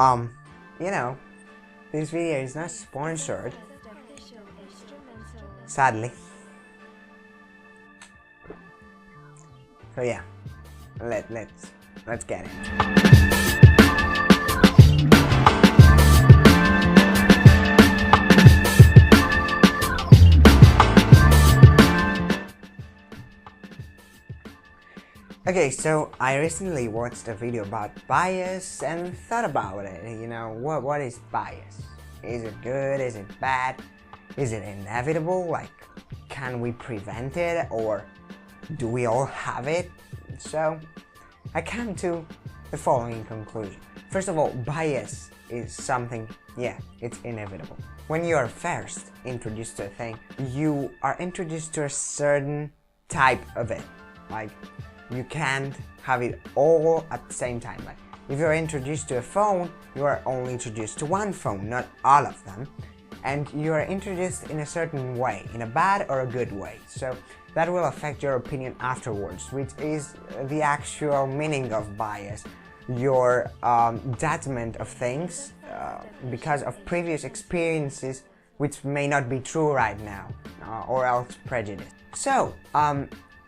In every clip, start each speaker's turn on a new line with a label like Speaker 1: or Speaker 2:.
Speaker 1: you know, this video is not sponsored, sadly. So yeah, let's get it. Okay, so I recently watched a video about bias and thought about it. You know, what is bias? Is it good? Is it bad? Is it inevitable? Like, can we prevent it, or do we all have it? So I came to the following conclusion. First of all, bias is something, yeah, it's inevitable. When you are first introduced to a thing, you are introduced to a certain type of it. Like, you can't have it all at the same time. Like, if you're introduced to a phone, you are only introduced to one phone, not all of them. And you are introduced in a certain way, in a bad or a good way. So that will affect your opinion afterwards, which is the actual meaning of bias. Your judgment of things because of previous experiences which may not be true right now, or else prejudice. So,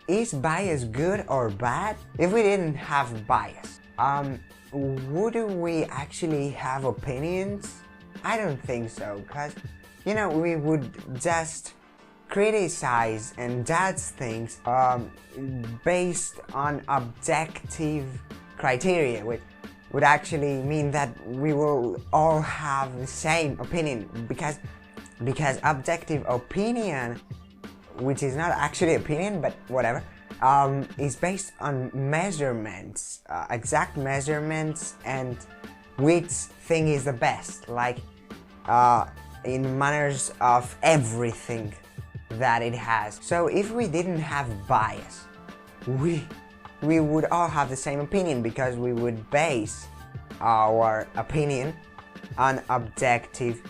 Speaker 1: is bias good or bad? If we didn't have bias, would we actually have opinions? I don't think so, because, you know, we would just criticize and judge things based on objective criteria, which would actually mean that we will all have the same opinion, because objective opinion, which is not actually opinion, but whatever, is based on measurements, exact measurements, and which thing is the best, like in manners of everything that it has. So if we didn't have bias, we would all have the same opinion, because we would base our opinion on objective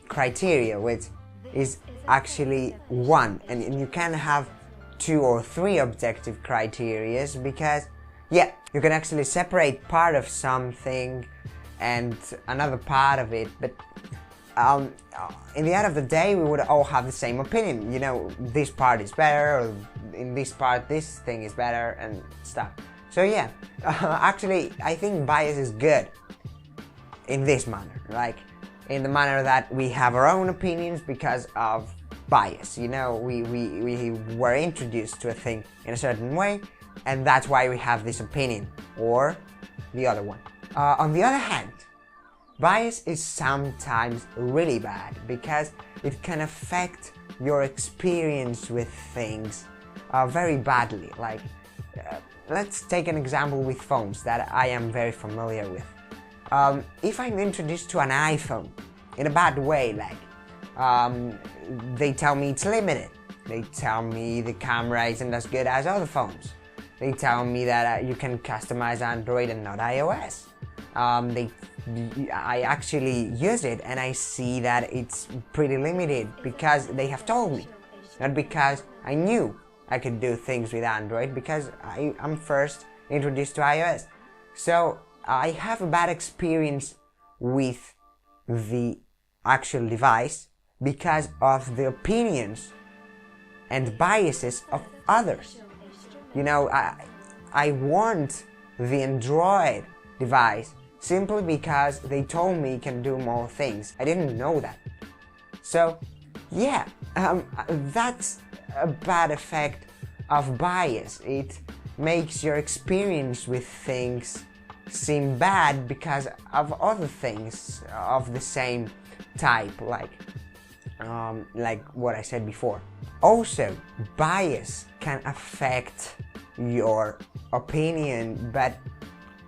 Speaker 1: criteria, which is actually one, and you can have 2 or 3 objective criterias, because yeah, you can actually separate part of something and another part of it, but in the end of the day, we would all have the same opinion. You know, this part is better, or in this part this thing is better, and stuff. So yeah, actually I think bias is good in this manner, like in the manner that we have our own opinions because of bias. You know, we were introduced to a thing in a certain way, and that's why we have this opinion, or the other one. On the other hand, bias is sometimes really bad, because it can affect your experience with things very badly. Like, let's take an example with phones that I am very familiar with. If I'm introduced to an iPhone in a bad way, like they tell me it's limited, they tell me the camera isn't as good as other phones, they tell me that you can customize Android and not iOS, I actually use it and I see that it's pretty limited because they have told me, not because I knew I could do things with Android, because I'm first introduced to iOS. So I have a bad experience with the actual device because of the opinions and biases of others. You know, I want the Android device simply because they told me it can do more things. I didn't know that. So yeah, that's a bad effect of bias. It makes your experience with things seem bad because of other things of the same type, like what I said before. Also, bias can affect your opinion, but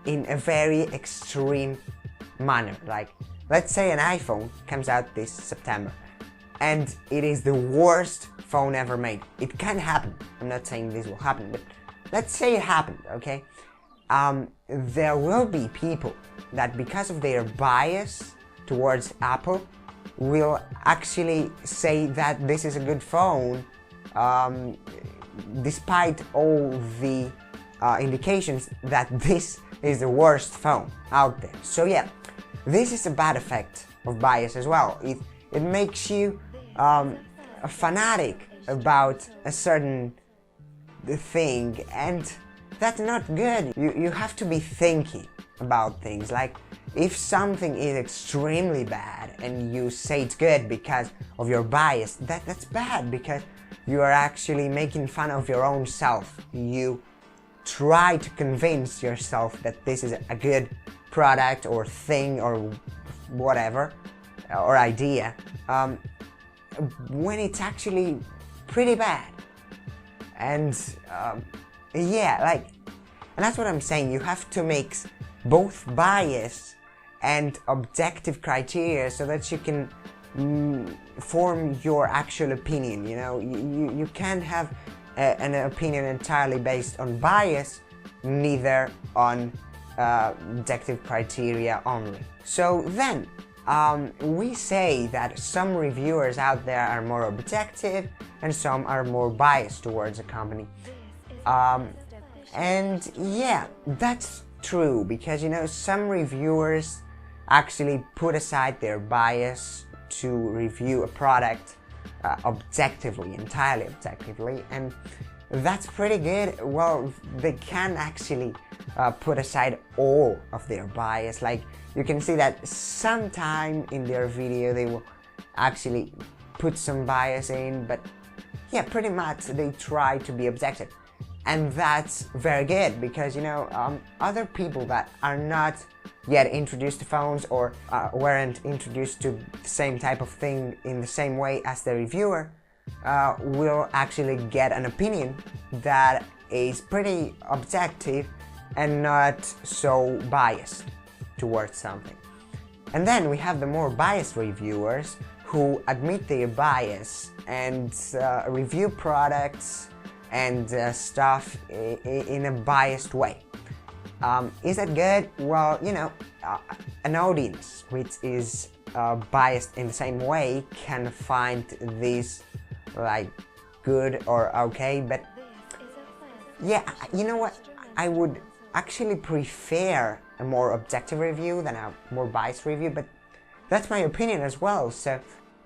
Speaker 1: in a very extreme manner. Like, let's say an iPhone comes out this September and it is the worst phone ever made. It can happen. I'm not saying this will happen, but let's say it happened, okay? There will be people that, because of their bias towards Apple, will actually say that this is a good phone, despite all the indications that this is the worst phone out there. So yeah, this is a bad effect of bias as well. It makes you a fanatic about a certain thing, and that's not good. You have to be thinking about things. Like, if something is extremely bad and you say it's good because of your bias, that's bad, because you are actually making fun of your own self. You try to convince yourself that this is a good product or thing or whatever, or idea, when it's actually pretty bad. And yeah, like, and that's what I'm saying. You have to mix both bias and objective criteria so that you can form your actual opinion. You know, you can't have an opinion entirely based on bias, neither on objective criteria only. So then, we say that some reviewers out there are more objective and some are more biased towards a company. And yeah, that's true, because, you know, some reviewers actually put aside their bias to review a product objectively, entirely objectively, and that's pretty good. Well, they can actually put aside all of their bias. Like, you can see that sometime in their video they will actually put some bias in, but yeah, pretty much they try to be objective. And that's very good, because, you know, other people that are not yet introduced to phones or weren't introduced to the same type of thing in the same way as the reviewer will actually get an opinion that is pretty objective and not so biased towards something. And then we have the more biased reviewers who admit their bias and review products and stuff in a biased way. Is that good? Well, you know, an audience which is biased in the same way can find this like good or okay, but yeah, you know what? I would actually prefer a more objective review than a more biased review, but that's my opinion as well. So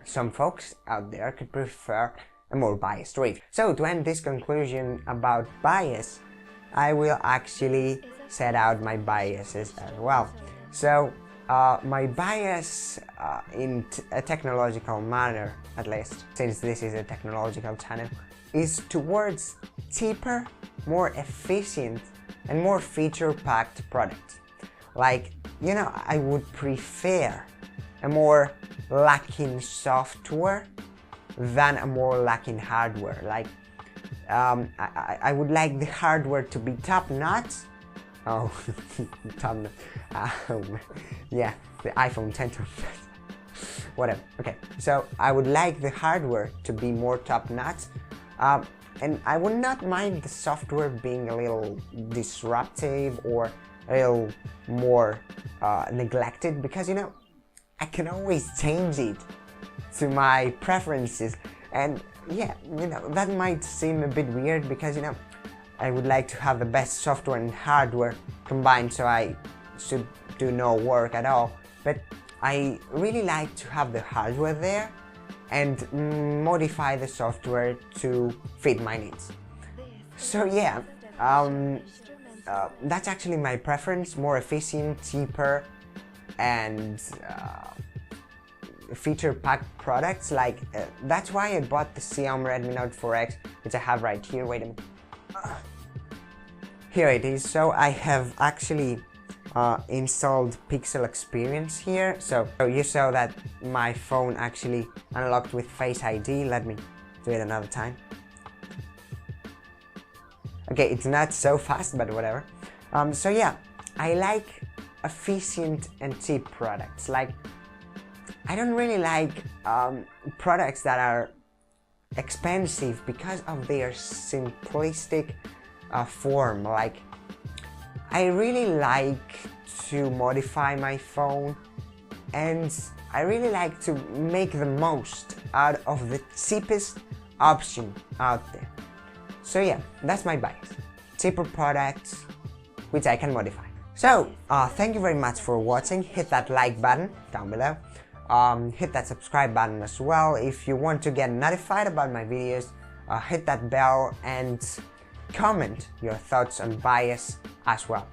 Speaker 1: some folks out there could prefer a more biased review. So to end this conclusion about bias, I will actually set out my biases as well. So my bias in a technological manner, at least, since this is a technological channel, is towards cheaper, more efficient, and more feature-packed products. Like, you know, I would prefer a more lacking software than a more lacking hardware. Like, I would like the hardware to be top-notch. Oh, top-notch. Yeah, the iPhone 10 whatever. Okay, so I would like the hardware to be more top-notch, and I would not mind the software being a little disruptive or a little more neglected, because, you know, I can always change it to my preferences. And yeah, you know, that might seem a bit weird, because, you know, I would like to have the best software and hardware combined, so I should do no work at all. But I really like to have the hardware there and modify the software to fit my needs. So yeah, that's actually my preference: more efficient, cheaper, and feature-packed products. Like, that's why I bought the Xiaomi Redmi Note 4X, which I have right here. Wait a minute. Here it is. So I have actually installed Pixel Experience here. So you saw that my phone actually unlocked with Face ID. Let me do it another time. Okay, it's not so fast, but whatever. So yeah, I like efficient and cheap products. Like, I don't really like products that are expensive because of their simplistic form. Like, I really like to modify my phone, and I really like to make the most out of the cheapest option out there. So yeah, that's my bias. Cheaper products which I can modify. So, thank you very much for watching. Hit that like button down below. Hit that subscribe button as well. If you want to get notified about my videos, hit that bell and comment your thoughts on bias as well.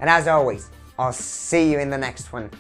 Speaker 1: And as always, I'll see you in the next one.